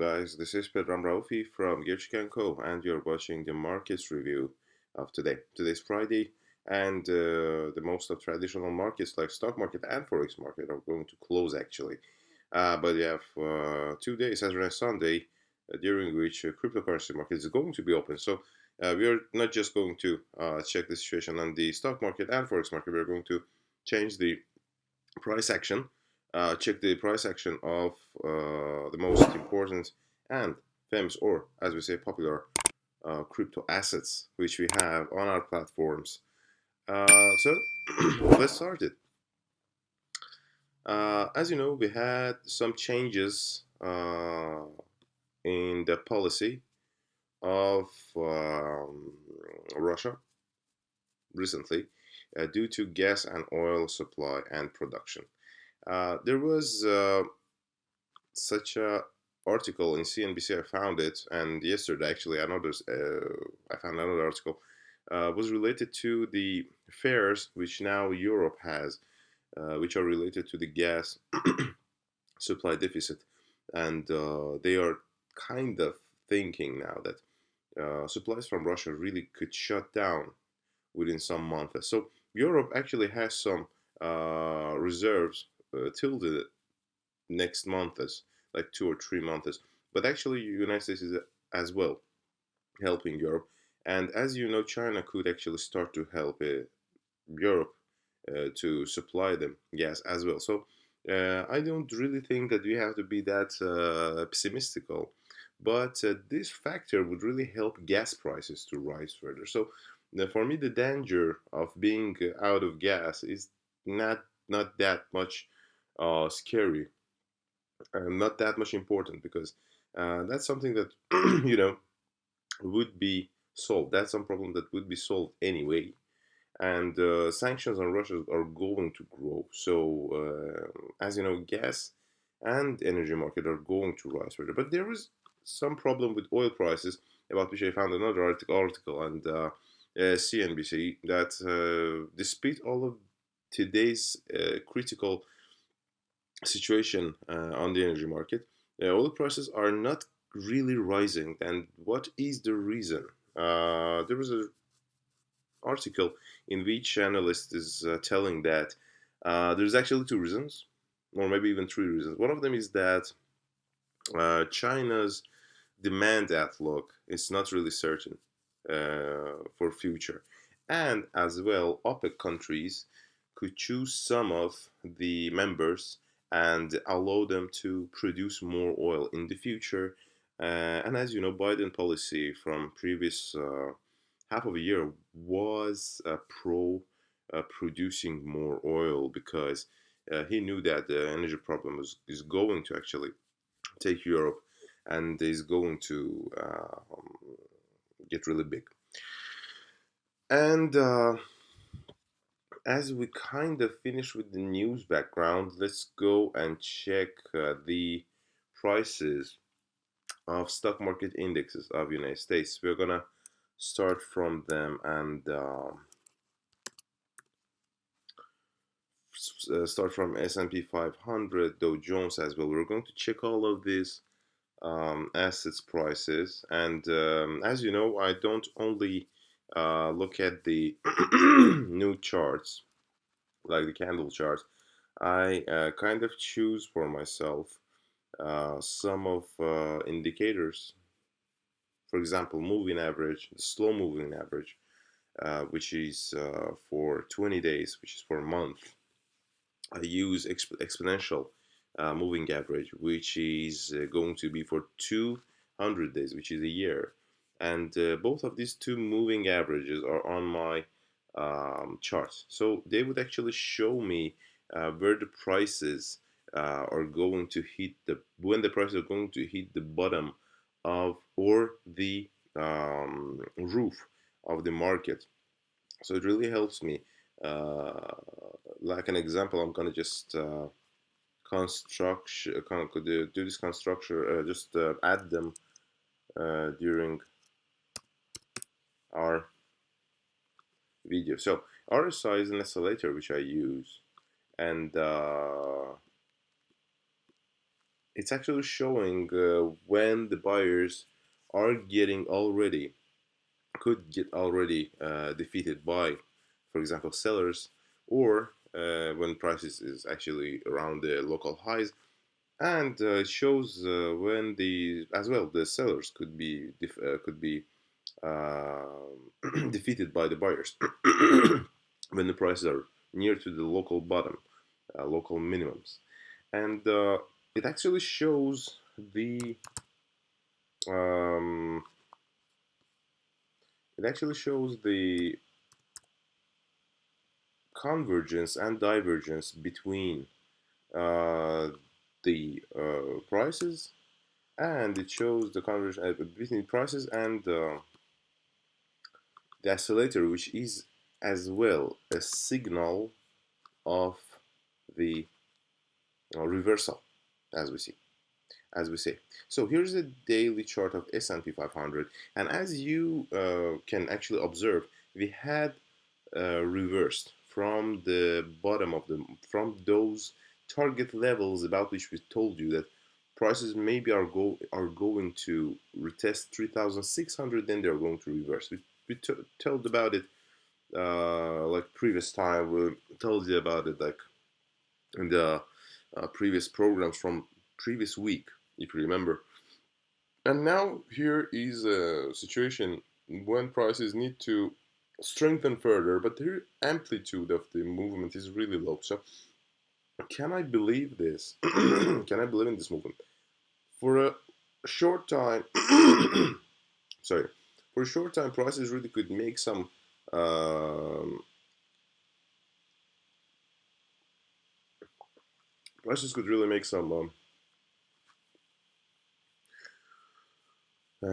guys, this is Pedram Raufi from Gerchik Co and you're watching the markets review of today. Today's Friday and the most of traditional markets like stock market and Forex market are going to close actually. But we have 2 days, Saturday and Sunday, during which cryptocurrency market is going to be open. So we are not just going to check the situation on the stock market and Forex market, we're going to change the price action, check the price action of the most important and famous, or as we say, popular crypto assets which we have on our platforms. So let's start it. As you know, we had some changes in the policy of Russia recently due to gas and oil supply and production. There was such a article in CNBC. I found it, and yesterday actually I found another article was related to the fares which now Europe has, which are related to the gas supply deficit, and they are kind of thinking now that supplies from Russia really could shut down within some months. So Europe actually has some reserves till the next months, like 2 or 3 months. But actually, United States is as well helping Europe, and as you know, China could actually start to help Europe to supply them gas as well. So I don't really think that we have to be that pessimistical, but this factor would really help gas prices to rise further. So for me, the danger of being out of gas is not that much scary and not that much important, because that's something that you know would be solved. That's some problem that would be solved anyway, and sanctions on Russia are going to grow. So as you know, gas and energy market are going to rise further. But there is some problem with oil prices, about which I found another article and CNBC, that despite all of today's critical situation on the energy market, oil prices are not really rising. And what is the reason? There was an article in which analyst is telling that there's actually two reasons, or maybe even three reasons. One of them is that China's demand outlook is not really certain for future, and as well, OPEC countries could choose some of the members and allow them to produce more oil in the future. And as you know, Biden policy from previous half of a year was pro producing more oil, because he knew that the energy problem is going to actually take Europe and is going to get really big. And as we kind of finish with the news background, let's go and check the prices of stock market indexes of United States. We're gonna start from them and start from S&P 500, Dow Jones as well. We're going to check all of these assets prices, and as you know, I don't only look at the new charts like the candle charts. I kind of choose for myself some of indicators. For example, moving average, the slow moving average, which is for 20 days, which is for a month. I use exponential moving average, which is going to be for 200 days, which is a year. And both of these two moving averages are on my charts. So they would actually show me where the prices are going to hit when the prices are going to hit the bottom of, or the roof of the market. So it really helps me. Like an example, I'm gonna just construction do this construction, just add them during our video. So RSI is an oscillator which I use, and it's actually showing when the buyers are getting already could get already defeated by, for example, sellers, or when prices is actually around the local highs, and it shows when the as well the sellers could be defeated by the buyers when the prices are near to the local bottom, local minimums, and it actually shows the um, it actually shows the convergence and divergence between uh, the prices, and it shows the convergence between prices and the oscillator, which is as well a signal of the reversal, as we see, as we say. So here's the daily chart of S&P 500, and as you can actually observe, we had reversed from the bottom of the from those target levels about which we told you that prices maybe are going to retest 3,600, then they're going to reverse. We told about it like previous time. We told you about it like in the previous programs from previous week, if you remember. And now here is a situation when prices need to strengthen further, but the amplitude of the movement is really low. So can I believe this? Can I believe in this movement? For a short time, sorry, for a short time, prices really could make some um, prices could really make some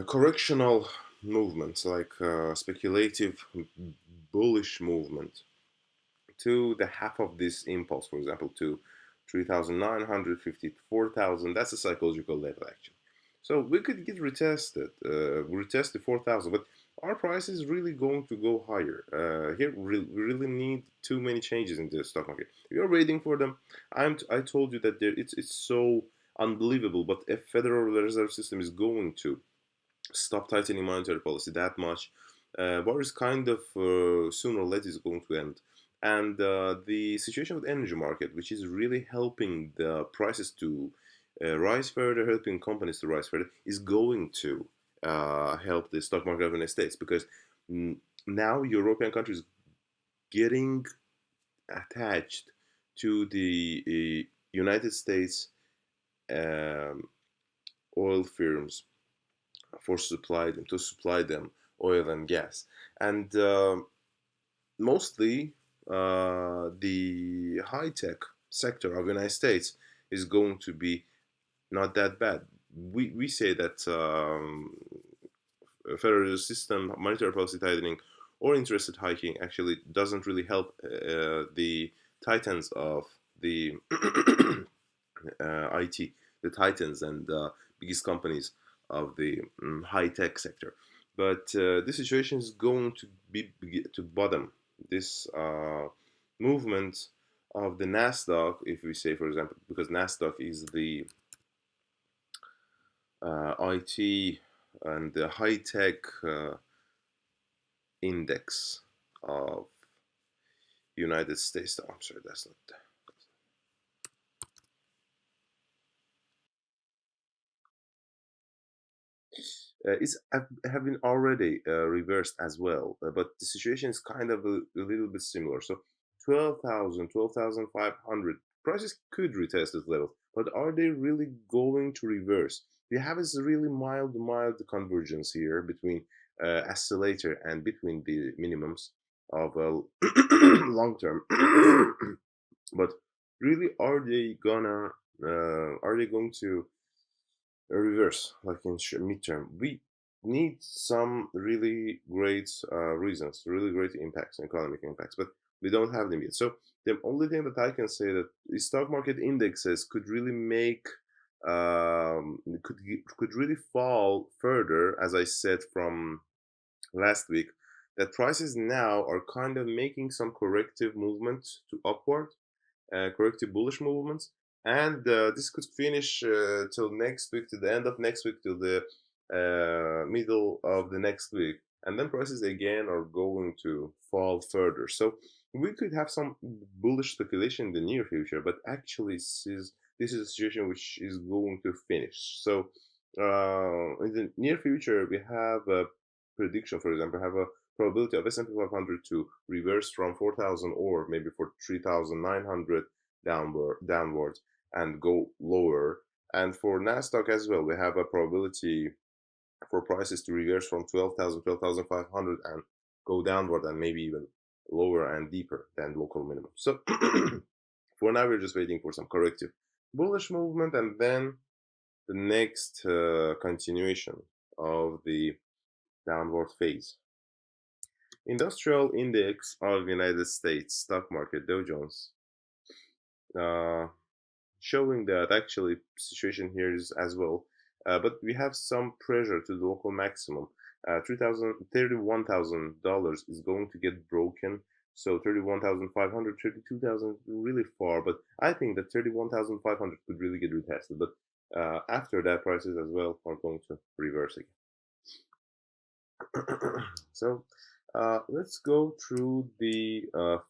correctional movements, like speculative bullish movement to the half of this impulse, for example, to 3,950, 4,000. That's a psychological level, actually. So we could get retested, retest the 4,000, but our price is really going to go higher. Here, we really need too many changes in the stock market. We are waiting for them. I told you that it's so unbelievable, but a Federal Reserve System is going to stop tightening monetary policy that much. War is kind of sooner or later is going to end. And the situation with energy market, which is really helping the prices to rise further, helping companies to rise further, is going to help the stock market of the United States, because mm, now European countries getting attached to the United States um, oil firms for supply them oil and gas, and mostly the high tech sector of the United States is going to be not that bad. We say that federal system monetary policy tightening or interest rate hiking actually doesn't really help the titans of the IT, the titans and biggest companies of the high tech sector. But this situation is going to to bottom. This movement of the Nasdaq, if we say, for example, because Nasdaq is the IT and the high tech index of United States. Oh, I'm sorry, that's not. It's have been already reversed as well, but the situation is kind of a little bit similar. So 12,000, 12,500 prices could retest this level, but are they really going to reverse? We have this really mild convergence here between oscillator and between the minimums of long term. But really, are they going to a reverse, like in midterm? We need some really great reasons, really great impacts, economic impacts, but we don't have them yet. So the only thing that I can say that the stock market indexes could really make could really fall further, as I said from last week, that prices now are kind of making some corrective movements to upward, corrective bullish movements. and this could finish till next week, to the end of next week, till the middle of the next week, and then prices again are going to fall further. So we could have some bullish speculation in the near future, but actually this is a situation which is going to finish. So in the near future, we have a prediction, for example, have a probability of S&P 500 to reverse from 4,000 or maybe for 3,900 downward and go lower. And for Nasdaq as well, we have a probability for prices to reverse from 12,000, 12,500 and go downward and maybe even lower and deeper than local minimum. So for now, we're just waiting for some corrective bullish movement and then the next continuation of the downward phase. Industrial index of the United States stock market, Dow Jones, showing that actually situation here is as well, but we have some pressure to the local maximum. $31,000 is going to get broken. So 31,500, 32,000, really far, but I think that 31,500 could really get retested. But after that, prices as well are going to reverse again. So let's go through the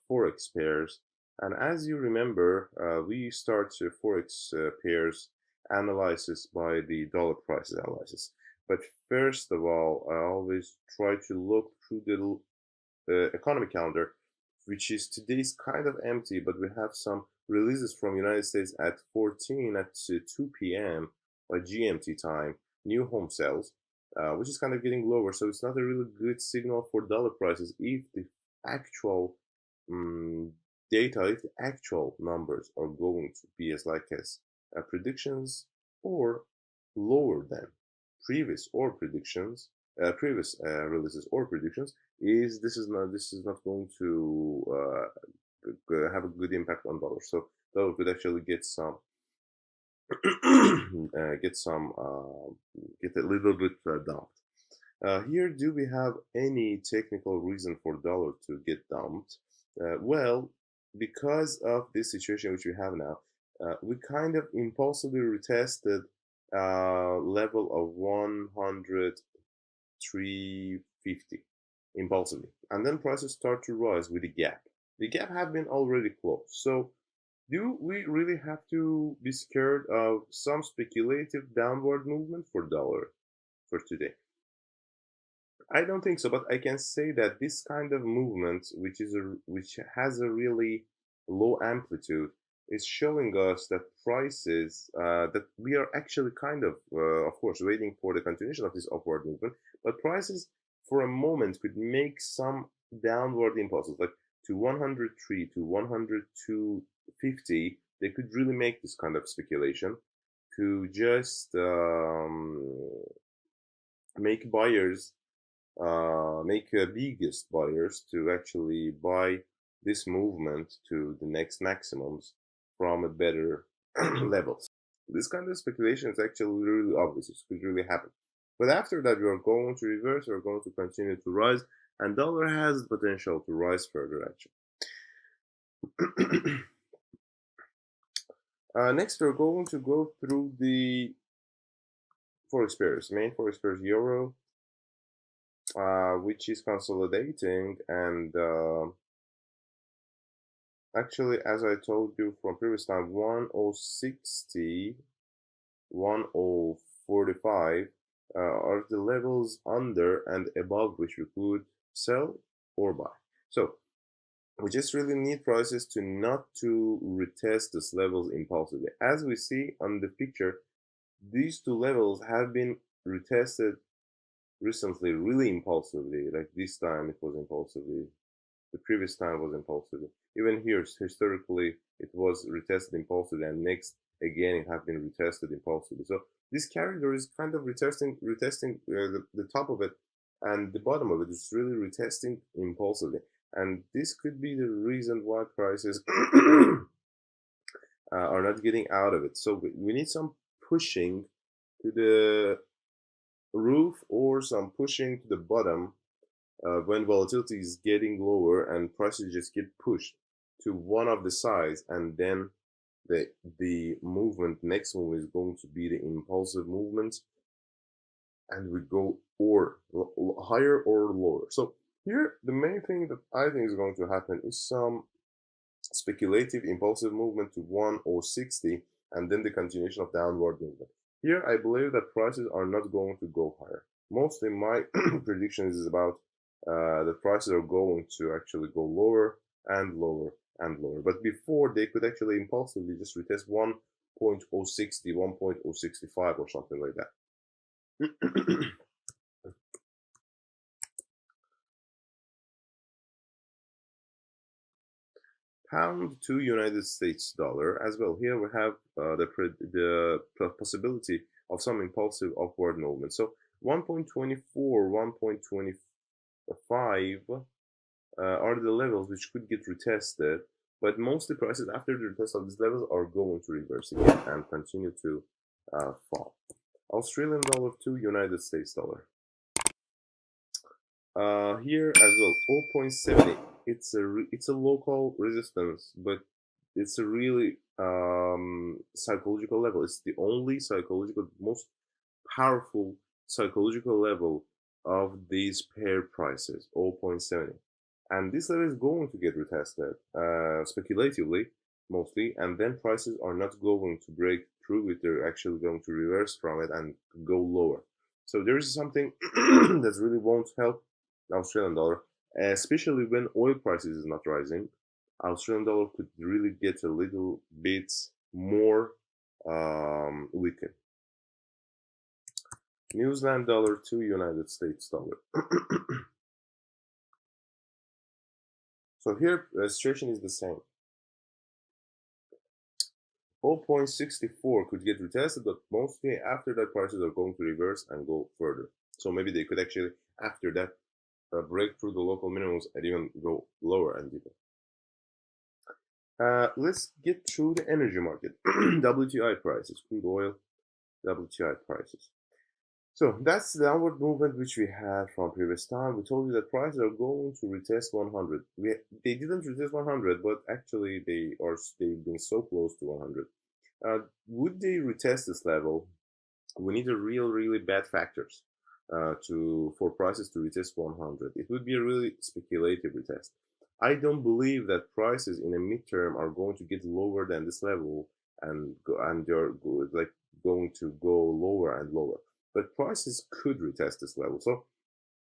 Forex pairs. And as you remember, we start Forex pairs analysis by the dollar prices analysis. But first of all, I always try to look through the economy calendar, which is today's kind of empty, but we have some releases from United States at 14 at 2 p.m. by GMT time, new home sales, which is kind of getting lower. So it's not a really good signal for dollar prices if the actual data, if the actual numbers are going to be as predictions or lower than previous releases or predictions, this is not going to have a good impact on dollar. So dollar could actually get some get a little bit dumped. Here, do we have any technical reason for dollar to get dumped? Well, because of this situation which we have now, we kind of impulsively retested level of 103.50 impulsively, and then prices start to rise with the gap. The gap have been already closed. So do we really have to be scared of some speculative downward movement for dollar for today? I don't think so, but I can say that this kind of movement, which has a really low amplitude, is showing us that prices that we are actually kind of course, waiting for the continuation of this upward movement, but prices for a moment could make some downward impulses, like to 103 to 102.50. They could really make this kind of speculation to just make buyers make biggest buyers to actually buy this movement to the next maximums from a better levels. This kind of speculation is actually really obvious. It could really happen. But after that, we are going to reverse. We are going to continue to rise, and dollar has the potential to rise further. Actually. Next, we're going to go through the Forex pairs. Main Forex pairs: euro, which is consolidating, and actually, as I told you from previous time, 1060, 1045 are the levels under and above which we could sell or buy. So we just really need prices to not to retest these levels impulsively. As we see on the picture, these two levels have been retested recently really impulsively. Like this time it was impulsively, the previous time was impulsively. Even here, historically, it was retested impulsively, and next again it has been retested impulsively. So this corridor is kind of retesting the top of it, and the bottom of it is really retesting impulsively. And this could be the reason why prices are not getting out of it. So we need some pushing to the roof or some pushing to the bottom when volatility is getting lower and prices just get pushed to one of the sides, and then the next move is going to be the impulsive movement, and we go or higher or lower. So here, the main thing that I think is going to happen is some speculative impulsive movement to 1060, and then the continuation of downward movement. Here, I believe that prices are not going to go higher. Mostly my prediction is about that prices are going to actually go lower and lower and lower. But before, they could actually impulsively just retest 1.060, 1.065 or something like that. Pound to United States dollar as well. Here we have the possibility of some impulsive upward movement. So 1.24, 1.25 are the levels which could get retested, but mostly prices after the retest of these levels are going to reverse again and continue to fall. Australian dollar to United States dollar. Here as well, 0.70. It's a local resistance, but it's a really psychological level. It's the only psychological, most powerful psychological level of these pair prices, 0.70. And this level is going to get retested speculatively, mostly, and then prices are not going to break through it. They're actually going to reverse from it and go lower. So there is something that really won't help the Australian dollar, especially when oil prices is not rising. Australian dollar could really get a little bit more weakened. New Zealand dollar to United States dollar. So here the situation is the same. 0.64 could get retested, but mostly after that prices are going to reverse and go further. So maybe they could actually, after that, break through the local minimums and even go lower and deeper. Let's get through the energy market. WTI prices, crude oil, WTI prices. So that's the downward movement which we had from previous time. We told you that prices are going to retest 100. They didn't retest 100, but actually they've been so close to 100. Would they retest this level? We need a really bad factors for prices to retest 100. It would be a really speculative retest. I don't believe that prices in a midterm are going to get lower than this level and they're like going to go lower and lower. But prices could retest this level. So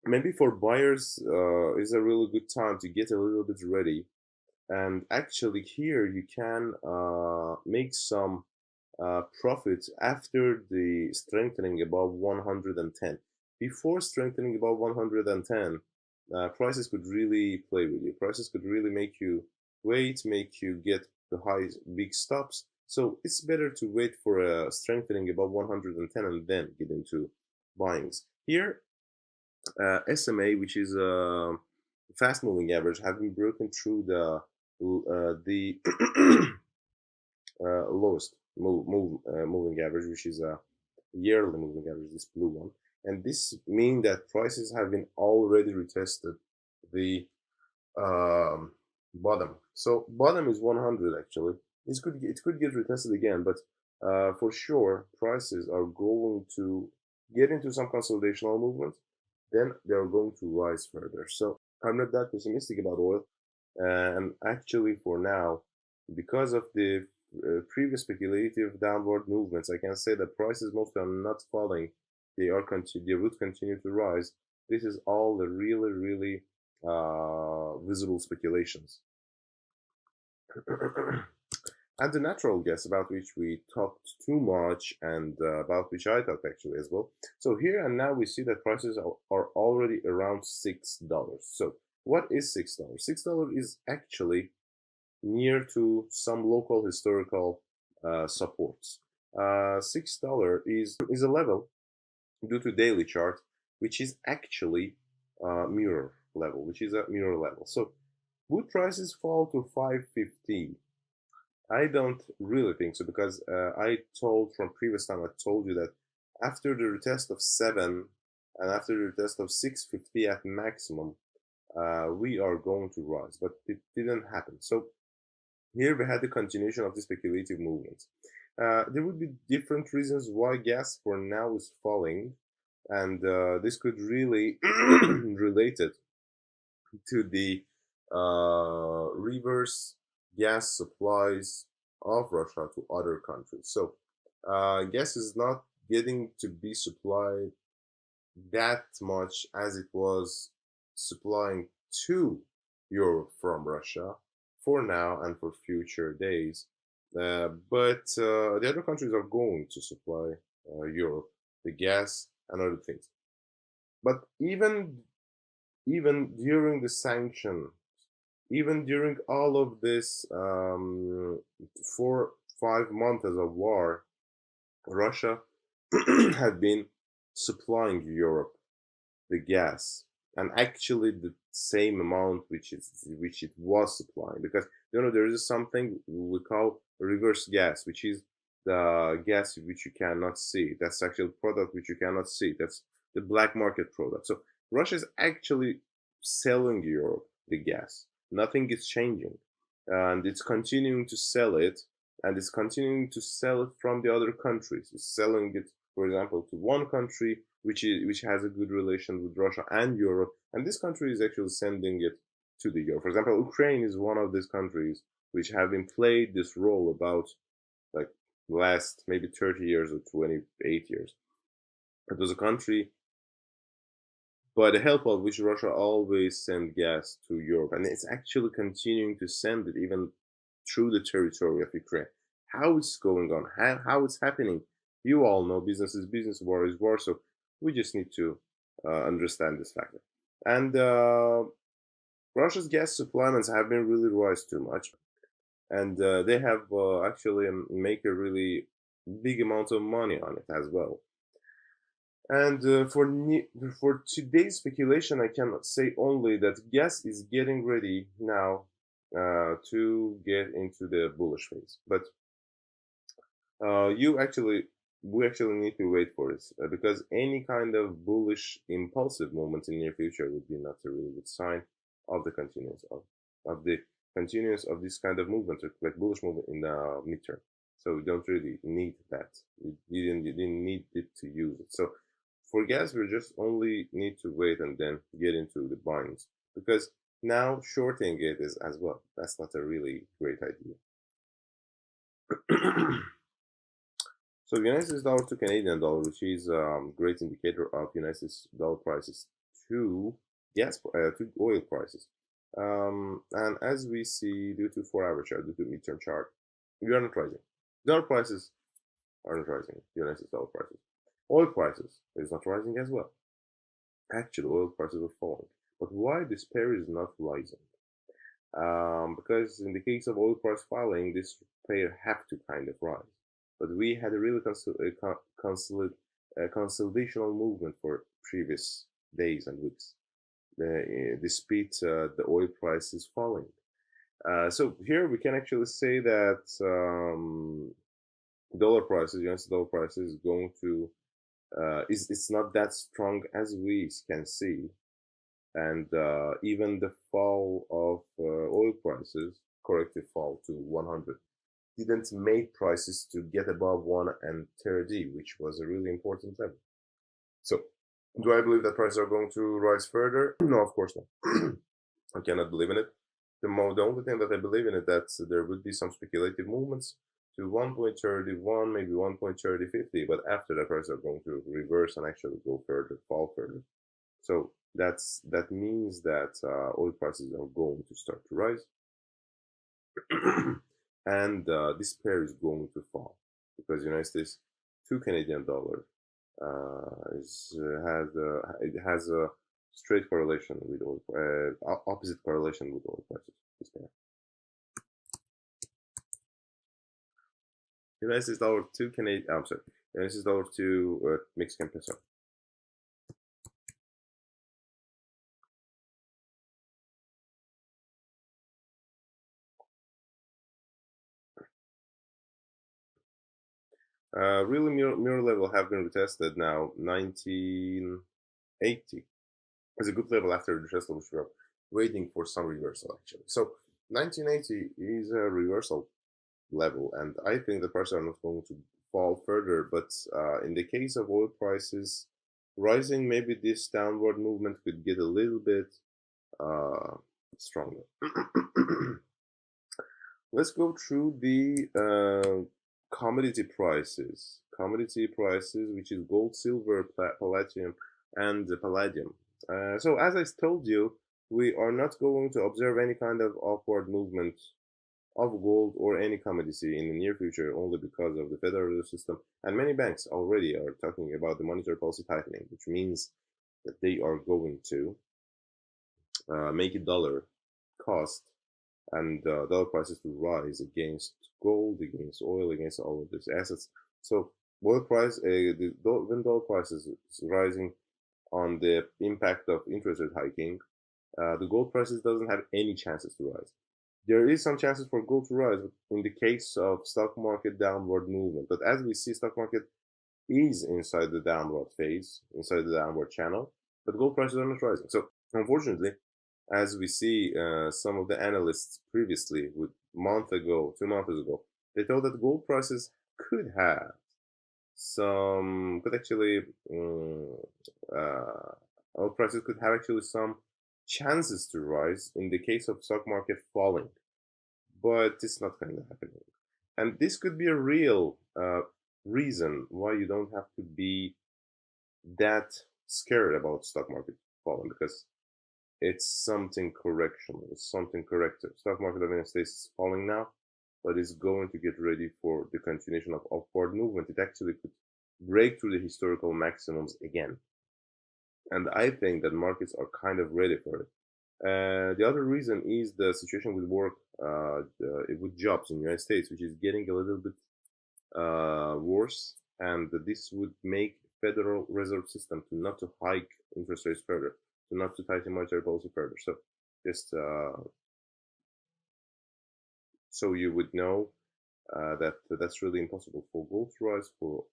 maybe for buyers is a really good time to get a little bit ready. And actually here you can make some profits after the strengthening above 110. Before strengthening above 110, prices could really play with you. Prices could really make you wait, make you get the high big stops. So it's better to wait for a strengthening above 110 and then get into buyings. Here, SMA, which is a fast moving average, have been broken through the lowest moving average, which is a yearly moving average, this blue one. And this means that prices have been already retested the bottom. So bottom is 100 actually. It could get retested again, but for sure prices are going to get into some consolidational movement. Then they are going to rise further. So I'm not that pessimistic about oil. And actually, for now, because of the previous speculative downward movements, I can say that prices mostly are not falling. They would continue to rise. This is all the really visible speculations. And the natural gas, about which we talked too much and about which I talked actually as well. So here and now we see that prices are already around $6. So what is $6? $6 is actually near to some local historical supports. $6 is a level due to daily chart, which is actually mirror level, So would prices fall to 550? I don't really think so, because I told from previous time, I told you that after the retest of 7 and after the retest of 650 at maximum, we are going to rise, but it didn't happen. So Here we had the continuation of the speculative movement. There would be different reasons why gas for now is falling, and this could really relate it to the reverse gas supplies of Russia to other countries. So gas is not getting to be supplied that much as it was supplying to Europe from Russia for now and for future days. But the other countries are going to supply Europe the gas and other things. But even during the sanction, even during all of this 4 5 months as a war, Russia had been supplying Europe the gas, and actually the same amount which it was supplying, because there is something we call reverse gas, which is the gas which you cannot see. That's actual product which you cannot see. That's the black market product. So Russia is actually selling Europe the gas. Nothing is changing, and it's continuing to sell it, and it's continuing to sell it from the other countries. It's selling it, for example, to one country which has a good relation with Russia and Europe, and this country is actually sending it to the Europe. For example, Ukraine is one of these countries which have been played this role about like last maybe 30 years or 28 years. It was a country by the help of which Russia always sent gas to Europe, and it's actually continuing to send it even through the territory of Ukraine. How it's going on, how it's happening, you all know business is business, war is war, so we just need to understand this factor. And Russia's gas supplements have been really rise too much, and they have actually make a really big amount of money on it as well. And for today's speculation, I cannot say only that gas is getting ready now to get into the bullish phase. But you actually, we actually need to wait for this because any kind of bullish impulsive movement in near future would be not a really good sign of the continuance of the continuance of this kind of movement, like bullish movement in the midterm. So we don't really need that. You didn't need it to use it. So for gas, we just only need to wait and then get into the binds, because now shorting it is as well. That's not a really great idea. So United States dollar to Canadian dollar, which is a great indicator of United States dollar prices to to oil prices. And as we see, due to 4 hour chart, due to midterm chart, we are not rising. Dollar prices are not rising. United States dollar prices. Oil prices is not rising as well. Actually, oil prices are falling. But why this pair is not rising? Because in the case of oil price falling, this pair have to kind of rise. But we had a really consolidational movement for previous days and weeks. Despite the oil price is falling. So here we can actually say that dollar prices, United States dollar prices, is going to it's not that strong as we can see, and even the fall of oil prices, corrective fall to 100, didn't make prices to get above 130, which was a really important level. So, do I believe that prices are going to rise further? No, of course not. I cannot believe in it. The only thing that I believe in is that there would be some speculative movements to 1.31, maybe 1.3050, but after that prices are going to reverse and actually go further, fall further. So that means that oil prices are going to start to rise, and this pair is going to fall because United States to Canadian dollar it has a straight correlation with oil, opposite correlation with oil prices. This pair. United States dollar to Canadian. I'm sorry. United States dollar to Mexican peso. Really mirror level have been retested now. 1980 is a good level after the reversal, which we are waiting for some reversal actually. So 1980 is a reversal level, and I think the prices are not going to fall further. But in the case of oil prices rising, maybe this downward movement could get a little bit uh, stronger. Let's go through the commodity prices. Commodity prices, which is gold, silver, palladium, and the palladium. So as I told you, we are not going to observe any kind of upward movement of gold or any commodity in the near future, only because of the Federal Reserve System. And many banks already are talking about the monetary policy tightening, which means that they are going to make a dollar cost and dollar prices to rise against gold, against oil, against all of these assets. So oil price, when dollar prices is rising on the impact of interest rate hiking, the gold prices doesn't have any chances to rise. There is some chances for gold to rise in the case of stock market downward movement. But as we see, stock market is inside the downward phase, inside the downward channel, but gold prices are not rising. So unfortunately, as we see some of the analysts previously, with month ago, 2 months ago, they told that gold prices could have could actually, uh, gold prices could have actually some chances to rise in the case of stock market falling, but it's not kind of happening. And this could be a real reason why you don't have to be that scared about stock market falling, because it's something correctional, it's something corrective. Stock market of the United States is falling now, but it's going to get ready for the continuation of upward movement. It actually could break through the historical maximums again. And I think that markets are kind of ready for it. The other reason is the situation with work, with jobs in the United States, which is getting a little bit worse, and this would make Federal Reserve System to not to hike interest rates further, to not to tighten monetary policy further. So just so you would know that that's really impossible for gold to rise, for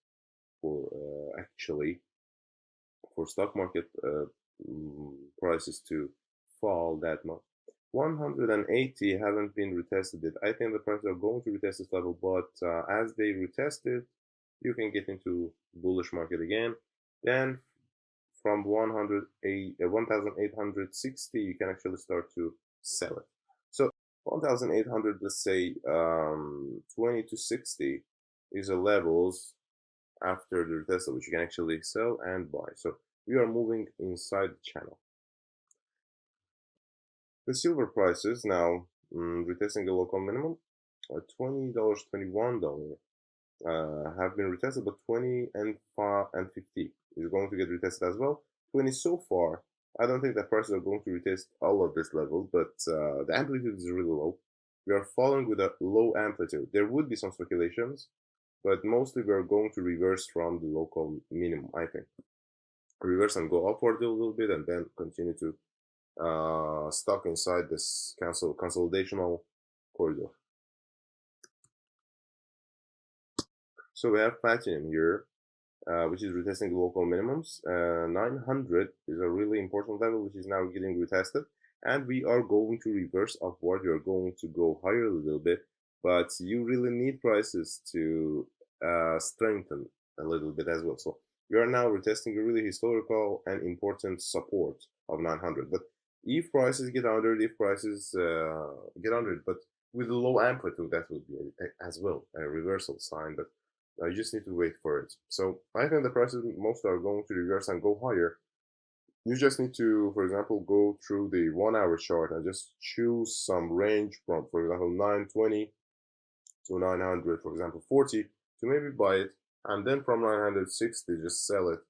actually for stock market prices to fall that much. 180 haven't been retested yet. I think the prices are going to retest this level, but as they retest it, you can get into bullish market again. Then from 1,860, you can actually start to sell it. So 1,800, let's say 20 to 60 is the levels after the retest, which you can actually sell and buy. So we are moving inside the channel. The silver prices now retesting the local minimum, $20, $21 have been retested, but 20 and 5 and 50 is going to get retested as well. 20 so far. I don't think that prices are going to retest all of this level, but the amplitude is really low. We are falling with a low amplitude. There would be some speculations, but mostly we are going to reverse from the local minimum, I think. Reverse and go upward a little bit, and then continue to stuck inside this consolidational corridor. So we have platinum here, which is retesting the local minimums. 900 is a really important level, which is now getting retested. And we are going to reverse upward. We are going to go higher a little bit, but you really need prices to strengthen a little bit as well. So we are now retesting a really historical and important support of 900. But if prices get under it, but with a low amplitude, that would be as well a reversal sign. But I just need to wait for it. So I think the prices most are going to reverse and go higher. You just need to, for example, go through the 1 hour chart and just choose some range from, for example, 920 to 900, for example, 40 to maybe buy it, and then from 960 just sell it.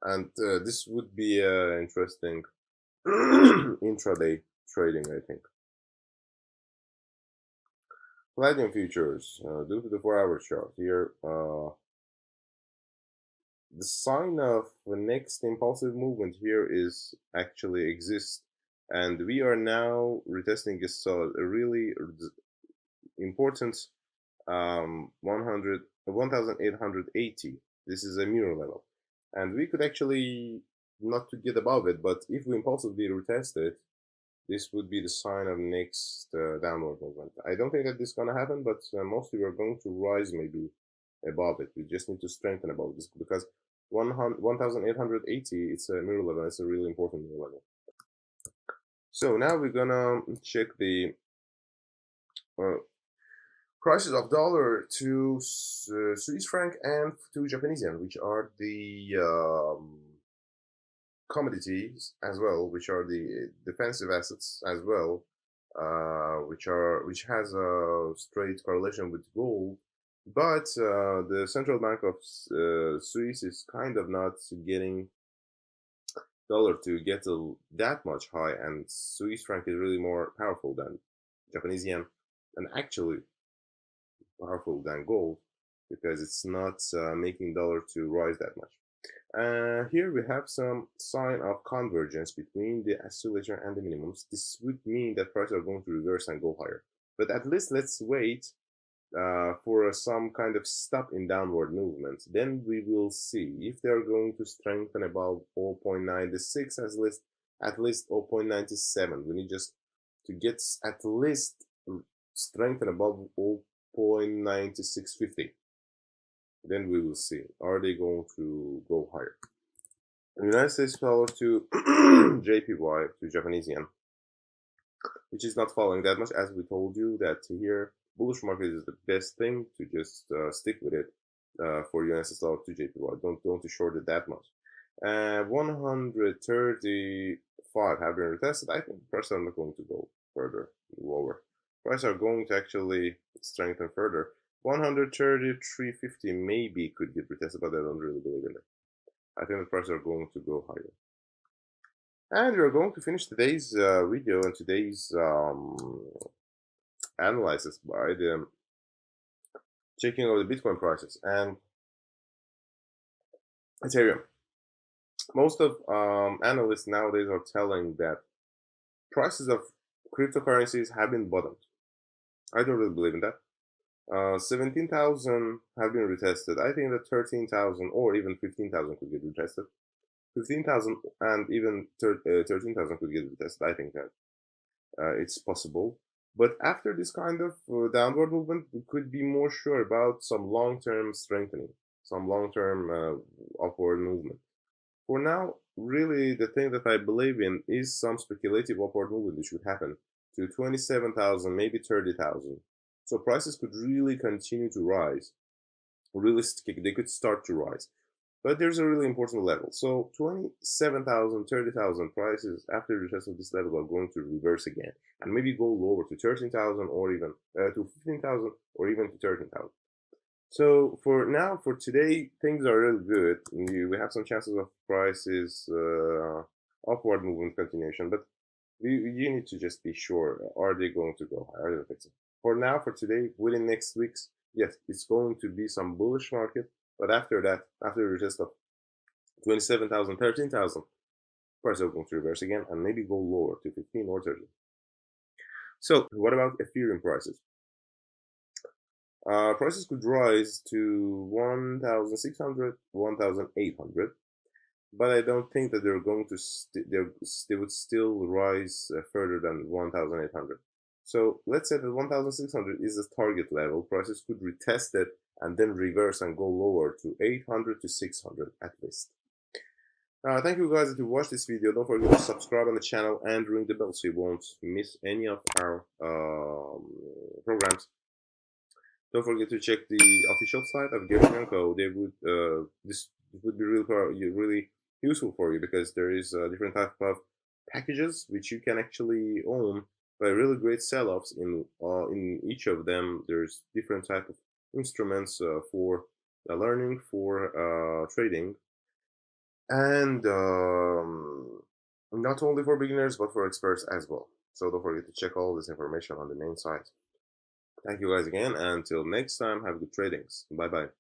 And this would be interesting intraday trading, I think. Palladium futures, due to the 4 hour chart here, the sign of the next impulsive movement here is actually exists, and we are now retesting a really important 1,880. This is a mirror level, and we could actually not to get above it, but if we impulsively retest it, this would be the sign of next downward movement. I don't think that this is gonna happen, but mostly we're going to rise maybe above it. We just need to strengthen above this because 1,880, it's a mirror level. It's a really important mirror level. So now we're gonna check the prices of dollar to Swiss franc and to Japanese yen, which are the commodities as well, which are the defensive assets as well, which has a straight correlation with gold. But the central bank of Swiss is kind of not getting dollar to get that much high, and Swiss franc is really more powerful than Japanese yen, and actually powerful than gold because it's not making dollar to rise that much. Here we have some sign of convergence between the oscillator and the minimums. This would mean that prices are going to reverse and go higher. But at least let's wait for some kind of stop in downward movement. Then we will see if they are going to strengthen above 0.96, at least 0.97. We need just to get at least strengthen above 0.9650. Then we will see, are they going to go higher? The United States dollar to JPY, to Japanese yen, which is not falling that much, as we told you that here bullish market is the best thing to just stick with it for United States dollar to JPY. Don't short it that much. 135 have been retested. I think prices are not going to go further lower. Prices are going to actually strengthen further. 133.50 maybe could get retested, but I don't really believe in it. I think the prices are going to go higher. And we are going to finish today's video and today's analysis by the checking of the Bitcoin prices and Ethereum. Most of analysts nowadays are telling that prices of cryptocurrencies have been bottomed. I don't really believe in that. 17,000 have been retested. I think that 13,000 or even 15,000 could get retested. 15,000 and even 13,000 could get retested. I think that it's possible. But after this kind of downward movement, we could be more sure about some long-term strengthening, some long-term upward movement. For now, really, the thing that I believe in is some speculative upward movement which would happen to 27,000, maybe 30,000. So prices could really continue to rise. They could start to rise. But there's a really important level. So 27,000, 30,000 prices after the test of this level are going to reverse again and maybe go lower to 13,000 or even to 15,000 or even to 13,000. So for now, for today, things are really good. We have some chances of prices upward movement continuation, but you need to just be sure, are they going to go higher? Are they fixing? For now, for today, within next weeks, yes, it's going to be some bullish market, but after that, after the test of 27,000, 13,000, prices are going to reverse again and maybe go lower to 15 or 30. So what about Ethereum prices? Prices could rise to 1,600, 1,800, but I don't think that they're going to they would still rise further than 1,800. So let's say that 1,600 is the target level. Prices could retest it and then reverse and go lower to 800 to 600 at least. Thank you guys that you watched this video. Don't forget to subscribe on the channel and ring the bell so you won't miss any of our programs. Don't forget to check the official site of Gerchik Co. They would this would be really useful for you because there is different type of packages which you can actually own by really great sell-offs. In each of them, there's different type of instruments for learning, for trading, and not only for beginners but for experts as well. So don't forget to check all this information on the main site. Thank you guys again, and until next time, have good tradings. Bye bye.